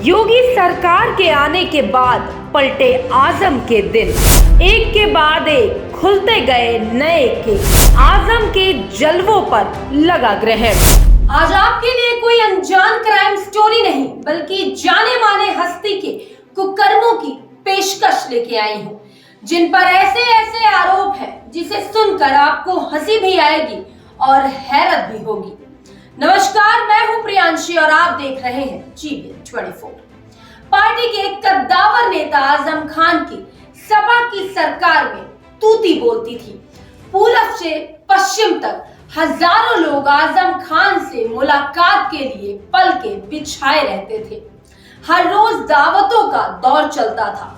योगी सरकार के आने के बाद पलटे आजम के दिन, एक के बाद एक खुलते गए नए केस। आजम के जलवों पर लगा ग्रहण। आज आपके लिए कोई अनजान क्राइम स्टोरी नहीं बल्कि जाने माने हस्ती के कुकर्मों की पेशकश लेके आई हूँ, जिन पर ऐसे ऐसे आरोप हैं जिसे सुनकर आपको हंसी भी आएगी और हैरत भी होगी। नमस्कार, मैं हूं प्रियांशी और आप देख रहे हैं GBN 24। पार्टी के कद्दावर नेता आजम खान की सपा की सरकार में तूती बोलती थी। पूरब से पश्चिम तक हजारों लोग आजम खान से मुलाकात के लिए पलके बिछाए रहते थे। हर रोज दावतों का दौर चलता था।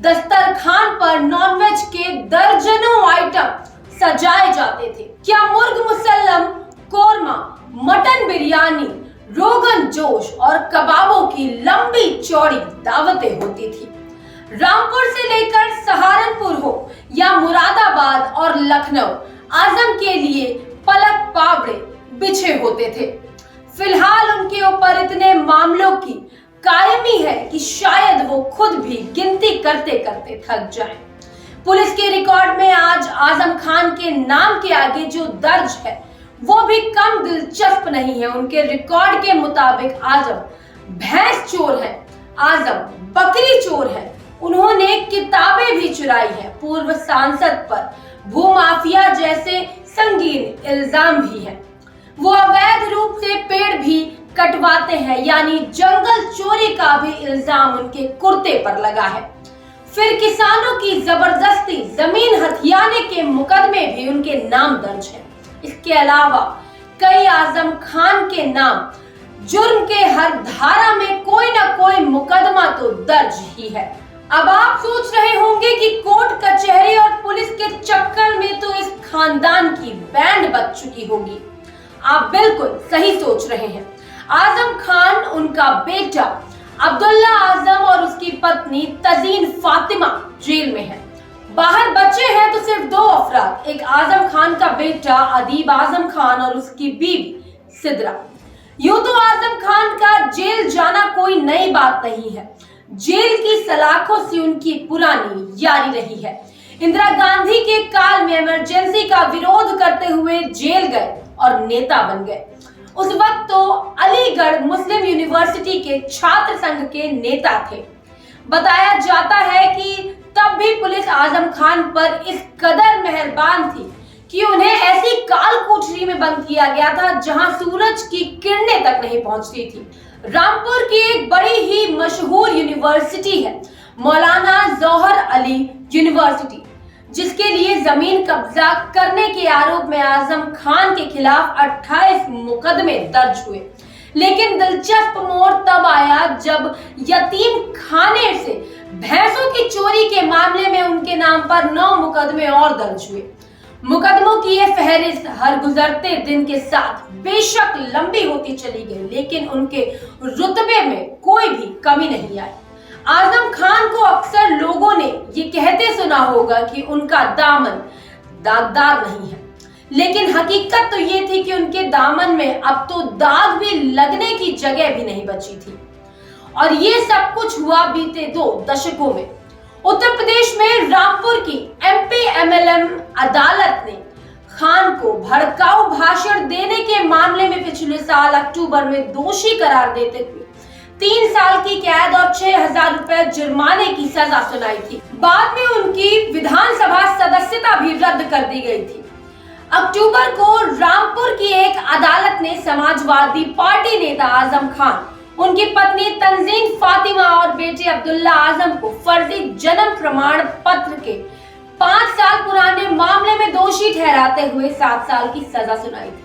दस्तरखान पर नॉनवेज के दर्जनों आइटम सजाए जाते थे। क्या मुर्ग मुसल्लम, कोरमा, मटन बिरयानी, रोगन जोश और कबाबों की लंबी चौड़ी दावतें होती थी। रामपुर से लेकर सहारनपुर हो या मुरादाबाद और लखनऊ, आजम के लिए पलक पावड़े बिछे होते थे। फिलहाल उनके ऊपर इतने मामलों की कायमी है कि शायद वो खुद भी गिनती करते करते थक जाएं। पुलिस के रिकॉर्ड में आज आजम खान के नाम के आगे जो दर्ज है वो भी कम दिलचस्प नहीं है। उनके रिकॉर्ड के मुताबिक आजम भैंस चोर है, आजम बकरी चोर है, उन्होंने किताबें भी चुराई है, पूर्व सांसद पर भूमाफिया जैसे संगीन इल्जाम भी है, वो अवैध रूप से पेड़ भी कटवाते हैं, यानी जंगल चोरी का भी इल्जाम उनके कुर्ते पर लगा है। फिर किसानों की जबरदस्ती जमीन हथियाने के मुकदमे भी उनके नाम दर्ज है। इसके अलावा कई आजम खान के नाम जुर्म के हर धारा में कोई ना कोई मुकदमा तो दर्ज ही है। अब आप सोच रहे होंगे कि कोर्ट कचहरी और पुलिस के चक्कर में तो इस खानदान की बैंड बज चुकी होगी। आप बिल्कुल सही सोच रहे हैं। आजम खान, उनका बेटा अब्दुल्ला आजम और उसकी पत्नी तजीन फातिमा जेल में है। बाहर बचे हैं तो सिर्फ दो अफराद, एक आजम खान का बेटा अदीब आजम खान और उसकी बीवी सिद्रा। यूं तो आजम खान का जेल जाना कोई नई बात नहीं है। जेल की सलाखों से उनकी पुरानी यारी रही है। इंदिरा गांधी के काल में इमरजेंसी का विरोध करते हुए जेल गए और नेता बन गए। उस वक्त तो अलीगढ़ मुस्लिम यूनिवर्सिटी के छात्र संघ के नेता थे। बताया जाता है कि तब भी पुलिस आजम खान पर इस कदर मेहरबान थी कि उन्हें ऐसी काल कोठरी में बंद किया गया था जहां सूरज की किरणें तक नहीं पहुंचती थी। रामपुर की एक बड़ी ही मशहूर यूनिवर्सिटी है मौलाना जौहर अली यूनिवर्सिटी, जिसके लिए जमीन कब्जा करने के आरोप में आजम खान के खिलाफ 28 मुकदमे दर्ज हुए। लेकिन दिलचस्प मोड़ तब आया जब यतीम खाने से भैंसों की चोरी के मामले में उनके नाम पर 9 मुकदमे और दर्ज हुए। मुकदमों की ये फहरिस्त हर गुजरते दिन के साथ बेशक लंबी होती चली गई, लेकिन उनके रुतबे में कोई भी कमी नहीं आई। आजम खान को अक्सर लोगों ने ये कहते सुना होगा कि उनका दामन दागदार नहीं है, लेकिन हकीकत तो ये थी कि उनके दामन में अब तो दाग भी लगने की जगह भी नहीं बची थी। और ये सब कुछ हुआ बीते 2 दशकों में। उत्तर प्रदेश में रामपुर की MP MLM अदालत ने खान को भड़काऊ भाषण देने के मामले में पिछले साल अक्टूबर में दोषी करार देते हुए 3 साल की कैद और 6,000 रुपए जुर्माने की सजा सुनाई थी। बाद में उनकी विधानसभा सदस्यता भी रद्द कर दी गई थी। अक्टूबर को रामपुर की एक अदालत ने समाजवादी पार्टी नेता आजम खान, उनकी पत्नी तंजीन फातिमा और बेटे अब्दुल्ला आजम को फर्जी जन्म प्रमाण पत्र के 5 साल पुराने मामले में दोषी ठहराते हुए 7 साल की सजा सुनाई थी।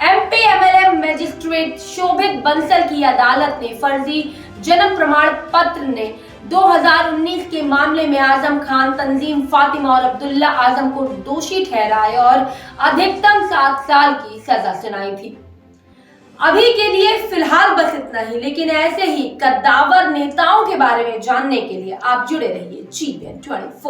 MP MLM मजिस्ट्रेट शोभित बंसल की अदालत ने फर्जी जन्म प्रमाण पत्र ने 2019 के मामले में आजम खान, तंजीम फातिमा और अब्दुल्ला आजम को दोषी ठहराए और अधिकतम 7 साल की सजा सुनाई थी। अभी के लिए फिलहाल बस इतना ही, लेकिन ऐसे ही कद्दावर नेताओं के बारे में जानने के लिए आप जुड़े रहिए GBN 24।